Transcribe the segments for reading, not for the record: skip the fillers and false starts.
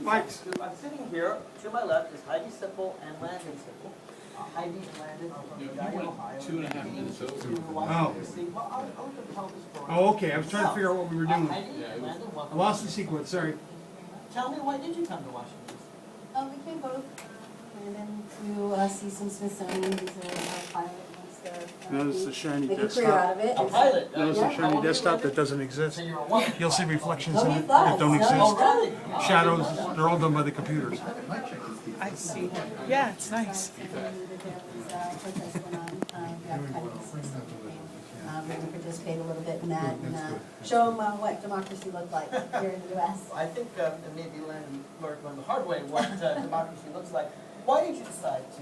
Mike's. I'm sitting here, to my left is Heidi Sipple and Landon Sipple. Heidi and Landon are from Medallion, Ohio. 2.5 minutes over. Oh. Well, I'll tell the story. Oh, okay, I was trying to figure out what we were doing. Heidi and Landon, I welcome. lost the sequence, sorry. Tell me, why did you come to Washington? We came both, to see some Smithsonian, these are pilot ones, Notice the shiny they can clear out desktop. of it. A pilot? Notice the Yeah. shiny desktop that doesn't exist. So you're a woman? You'll see reflections Oh, in he it does. that don't Oh, exist. Oh, really? Shadows, they're all done by the computers. I see. Yeah, it's nice. Protest went on, we got kind of assistant. We can participate a little bit in that and show them what democracy looked like here in the US. I think maybe Landon learned on the hard way what democracy looks like. Why did you decide to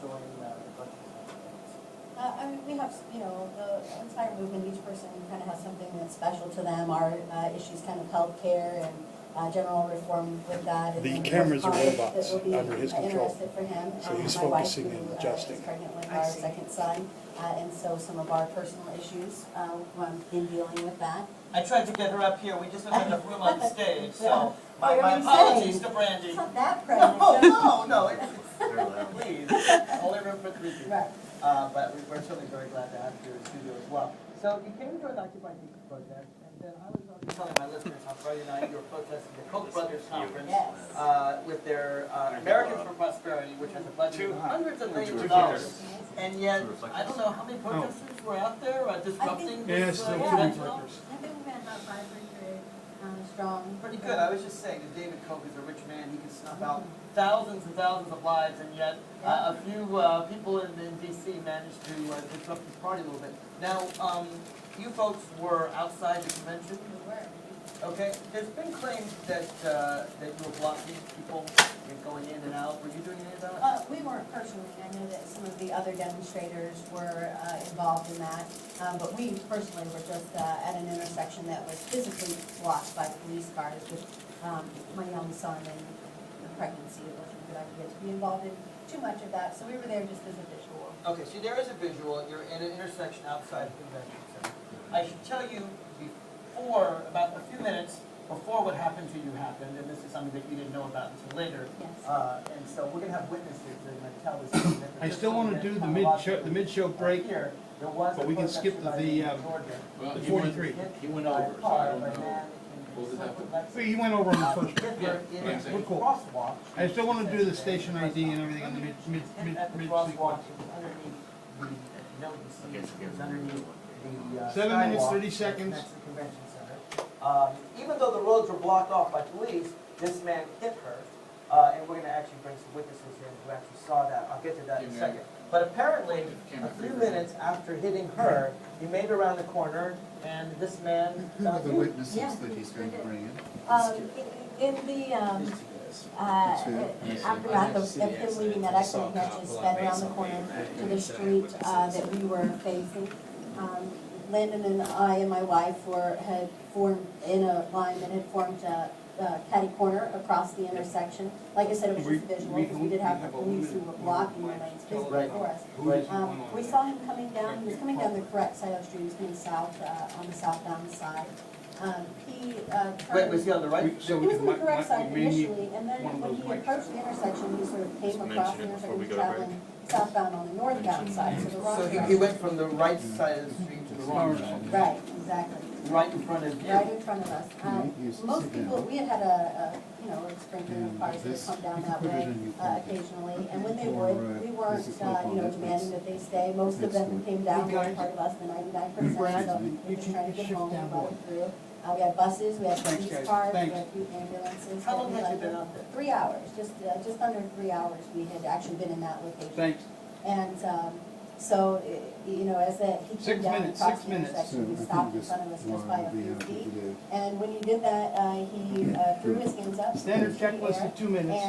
join the Budget? I mean, we have, the entire movement, each person kind of has something that's special to them. Our issues kind of healthcare and general reform with that. And The then cameras are that robots will be under his control. Interested for him. So he's My wife, focusing and who, adjusting. is pregnant with I our see. second son, and so some of our personal issues in dealing with that. I tried to get her up here, we just don't have enough room on the stage, so Oh, my what are you apologies saying? to Brandy. It's not that pregnant. No, please, only room for 3 people. Right. But we're certainly very glad to have you in the studio as well. So you came to an Occupy People protest, and then I was telling my listeners on Friday night you were protesting the Koch brothers conference Yes. with their Americans for Prosperity, which has a budget of hundreds of millions of dollars. And yet, I don't know how many protesters were out there disrupting Yeah, this still two convention. reflectors. I think we had about 500 strong. Pretty good. I was just saying that David Koch is a rich man. He can snuff out thousands and thousands of lives, and yet a few people in D.C. managed to disrupt his party a little bit. Now, you folks were outside the convention. We were. Okay. There's been claims that that you were blocking people going in and out. Were you doing any of that? We weren't personally. I know that some of the other demonstrators were involved in that, but we personally were just at an intersection that was physically blocked by police cars with my young son and pregnancy. It wasn't a good idea to be involved in too much of that, so we were there just as a visual. Okay, so there is a visual. You're in an intersection outside the convention center. I should tell you before, about a few minutes before what happened to you happened, and this is something that you didn't know about until later. Yes. And so we're going to have witnesses that are going to tell this. I still want to do the mid-show break, Here, there was but a we can protest skip by the Georgia. Well, the he went- 43. He went over, so I don't know. What does that happen? Well, you went over on the first. In Yeah, a we're cool. crosswalk. I still want to do the station ID and everything on the At the mid crosswalk, sequence. it was underneath the, you know, you see, it was underneath the 7 minutes, skywalk 30 seconds. next to the convention center. Even though the roads were blocked off by police, this man hit her, and we're gonna actually bring some witnesses in who actually saw that. I'll get to that in a second. But apparently, a few minutes after hitting her, he made it around the corner, and this man. Who are the Yeah. witnesses that he's going to bring in? In the aftermath of him leaving that accident, he actually sped around the corner to the street that we were facing. Landon and I and my wife had formed in a line that had formed catty corner across the intersection. Like I said, it was just visual because we did have the police who were blocking the lanes physically for us. We saw him coming down. He was coming down the correct side of the street. He was coming south on the southbound side. He Wait, was he on the right? he was on the correct side initially, and then when he approached the intersection, he sort of came across the intersection, traveling southbound on the northbound side, so the wrong So he direction. went from the right side of the street to the wrong side, Right, exactly. right in front of you. Right in front of us. Used to Most sit people, down. we had had a sprinkler of cars that would come down that way occasionally, and when they would, we weren't, demanding that they stay. Most of them came down, were part of us, the 99%, so we just trying to get home and let them through. We had buses, we had Thanks, police guys. cars, we Thanks. had a few ambulances. How that long we had you let been them- out there? 3 hours, just under 3 hours, we had actually been in that location. Thanks. And, so, as he 6 came down minutes, across 6 the minutes. intersection, he So I stopped think in this front of us just one by a will be few happy to feet. do. And when he did that, he threw his hands up. Standard into the checklist air, of 2 minutes.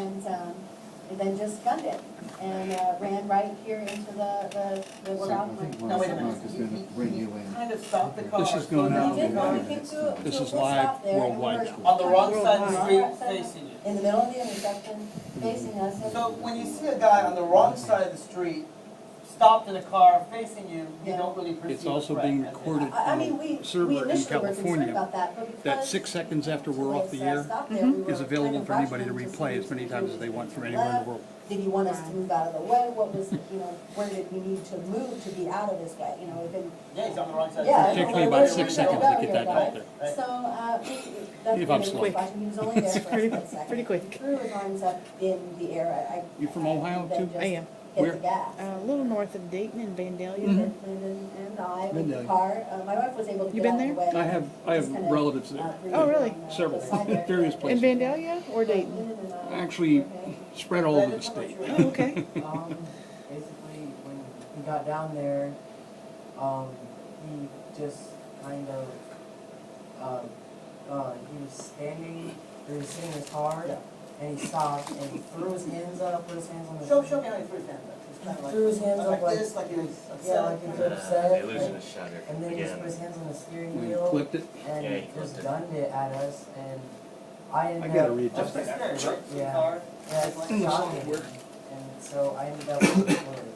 And then just gunned it, and ran right here into the So I south think lane. Now, wait a Mark minute. is going to bring you in. Kind of stopped the car. This is going slowed out. down He did, the when car. we came to This a is full live stop there, and we worldwide. were On the wrong trying side to of the go street, on side, facing you. in the middle of the intersection, facing us. and- So when you see a guy on the wrong side of the street stopped in a car facing you, you Yeah. don't really perceive It's a also threat. being And- recorded I on mean, we a server in initially were concerned California about that, but because. that 6 seconds after we're off the police, air stopped there, we were is available kind of for anybody to watching him replay see as many if times he as they was want from moving anywhere in the left. world. Did he want us to move out of the way? What was, where did we need to move to be out of his way? If it. Yeah, he's on the wrong side. Yeah. It takes me where about do 6 we need seconds go to get here, that guy? out there. Right. So, that's If when I'm he was slow. watching. He was only there for a pretty- split second. pretty quick. Threw his arms up in the air. You from Ohio, then too? just I am. Hit Where? the gas. A little north of Dayton and Vandalia. Lyndon and I with the Vandalia. car. My wife was able to You get out been of the way. I have Just kind of, relatives there. breathe Oh, really? on the Several. side there. Various In places. Vandalia or Dayton? Lyndon and I Actually, were okay. spread all over the state. Oh, okay. Basically, when he got down there, he just kind of, he was standing, he was sitting in his car, Yeah. and he stopped, and he threw his hands up, put his hands on the. Show me how he threw his hands up. He's kind of like. Threw his hands up like- this, like he was upset. Yeah, like he was upset. They're losing like- a shot here. And then he just Again. put his hands on the steering We wheel, flipped it. and Yeah, he just flipped it. gunned it at us, and I ended I gotta up. read That's this. pretty scary, right? Yeah. Car, Yeah, like it's shot shocking, him and so I ended up on the hood.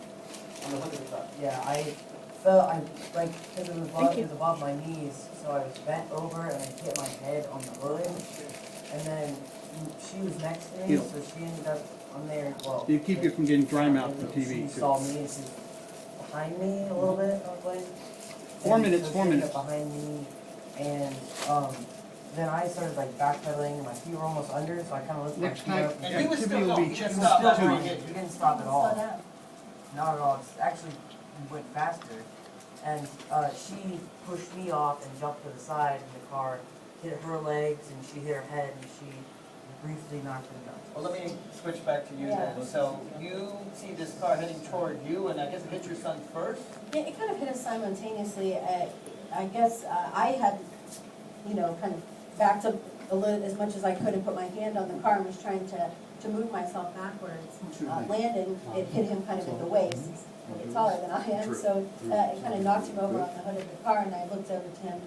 on the hood of the car. Yeah, I felt, like, because it was Thank you. above my knees, so I was bent over and I hit my head on the hood. And then she was next to me, You know, so she ended up on there, well. You keep you from getting dry mouth on She TV, too. saw me and she's behind me a little bit, I was like. 4 And minutes, so 4 she ended minutes. up behind me, and, then I started like backpedaling, and my feet were almost under, so I kinda lifted my Next feet time- up. And he was still Activity will going, be he didn't checked stop out after too. he hit He you. didn't stop at all. Slow down. Not at all. It's actually went faster. And she pushed me off and jumped to the side, and the car hit her legs, and she hit her head, and she briefly knocked me down. Well, let me switch back to you Yeah. then. So you see this car heading toward you, and I guess it hit your son first? Yeah, it kind of hit us simultaneously. I guess I had, kind of backed up a little, as much as I could and put my hand on the car and was trying to move myself backwards. Landon, it hit him kind of at the waist. He's a bit taller than I am, so it kind of knocked him over on the hood of the car, and I looked over to him.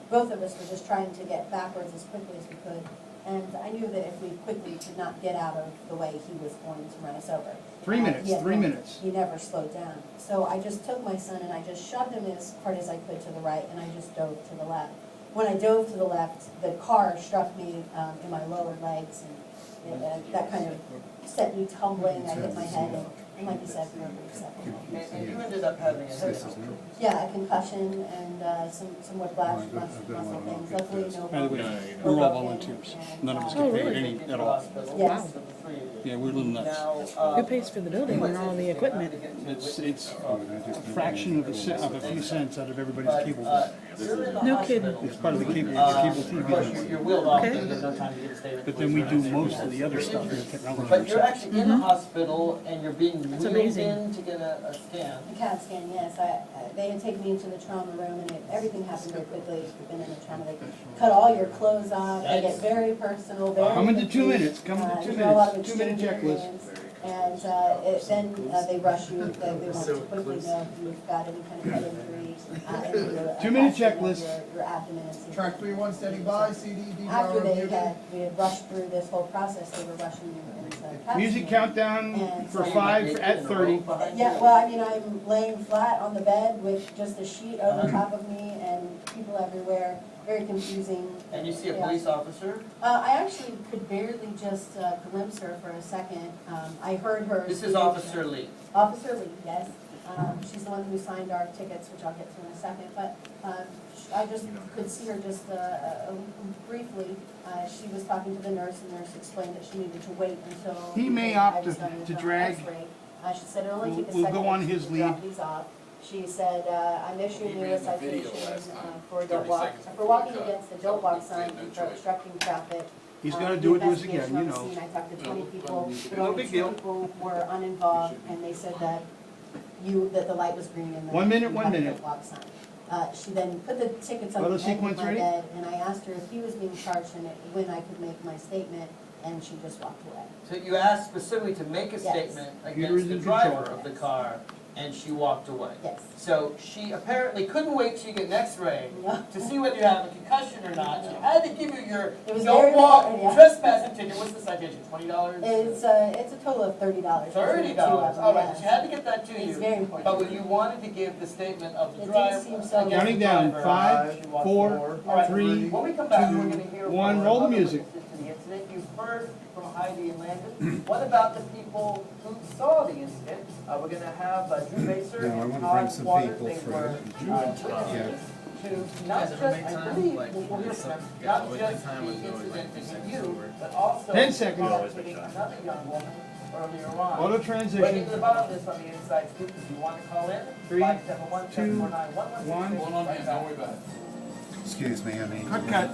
Both of us were just trying to get backwards as quickly as we could. And I knew that if we quickly could not get out of the way, he was going to run us over. 3 minutes, He had 3 no- minutes. He never slowed down. So I just took my son and I just shoved him as hard as I could to the right, and I just dove to the left. When I dove to the left, the car struck me in my lower legs, and that kind of set me tumbling. I hit my head, and like you said, for a brief second. And you ended up having a head. Yeah, a concussion and somewhat muscle things. Luckily, no. By the way, No, we're all broken, volunteers. and, None of us Oh, get paid really? any at all. Yes. So the three of you. Yeah, we're a little nuts. Now, Who pays for the building and all the equipment? It's a fraction of of a few cents out of everybody's cable bill. you're in the No hospital. It's part of the cable Of course, TV. you're wheeled off, Okay. and there's no time to get a statement. But then we do most of the other stuff in the technology. But you're side. actually in the hospital, and you're being That's wheeled amazing. in to get a scan. The CAT scan, yes. They had taken me into the trauma room, and everything happened very quickly. If you've been in the trauma, they cut all your clothes off. They get very personal, very. Come into 2 intimate. minutes, come into 2 There's a lot of minutes, 2 minute exchanging checklist. hands. And then they rush you, they want to quickly know if you've got any kind of head injury. 2 minute checklist. Your abdomen and see. Track 31 standing by, CD, After DVR muted. we had rushed through this whole process, they were rushing you into CAT Music scan. countdown for 5 at 30. Yeah, well, I mean, I'm laying flat on the bed with just a sheet over top of me and people everywhere, very confusing. And you see a Yeah. police officer. I actually could barely just glimpse her for a second. I heard her. This is speak. Officer Lee. Officer Lee, yes. She's the one who signed our tickets, which I'll get to in a second, but I just could see her just briefly. She was talking to the nurse, and the nurse explained that she needed to wait until. He may I opt was to- done with to the drag. X-ray. She said it'll only take a We'll second. go on to his drop lead. these off. She said, I'm issuing you a citation for don't 30 walk, seconds for walking before we against the cut. don't walk So sign no and for choice. obstructing traffic. He's The gotta do it to us investigation again, on you the know. scene, I talked to 20 people, but No only big 2 deal. people were uninvolved, and they said that that the light was green and the. 1 minute, you 1 had a minute. don't walk sign. She then put the tickets on Photo the end of sequence my ready? bed, and I asked her if he was being charged and when I could make my statement. and she just walked away. So you asked specifically to make a Yes. statement Peter against is the in control. driver of the car, and she walked away. Yes. So she apparently couldn't wait till you get an X-ray No. to see whether you have a concussion or not. She had to give you your It was don't very walk bad, yeah. trespassing ticket. What's the citation? $20? It's a total of $30. $30. All right, she had to get that to you. It's very important. But when you wanted to give the statement of the It did driver, seem so. against Counting the down, driver, 5, she walked 4, forward. All right, 3, when we come back, 2, we're going to hear 1, from roll the other music. witnesses to the incident. You've heard from Heidi and Landon. What about the people who saw the incident? We're going to have Drew Baser No, I and wanna Todd bring some Waters. people They through. were witnesses to not just, I believe, we'll hear from them, not just the incident in you, but also 10 seconds. hitting another young woman earlier on. Auto We're transition. getting to the bottom of this on the inside scoop. If you want to call in, 3, 571-749-1166. 2, 1. Right back. Excuse me, honey. Cut, cut.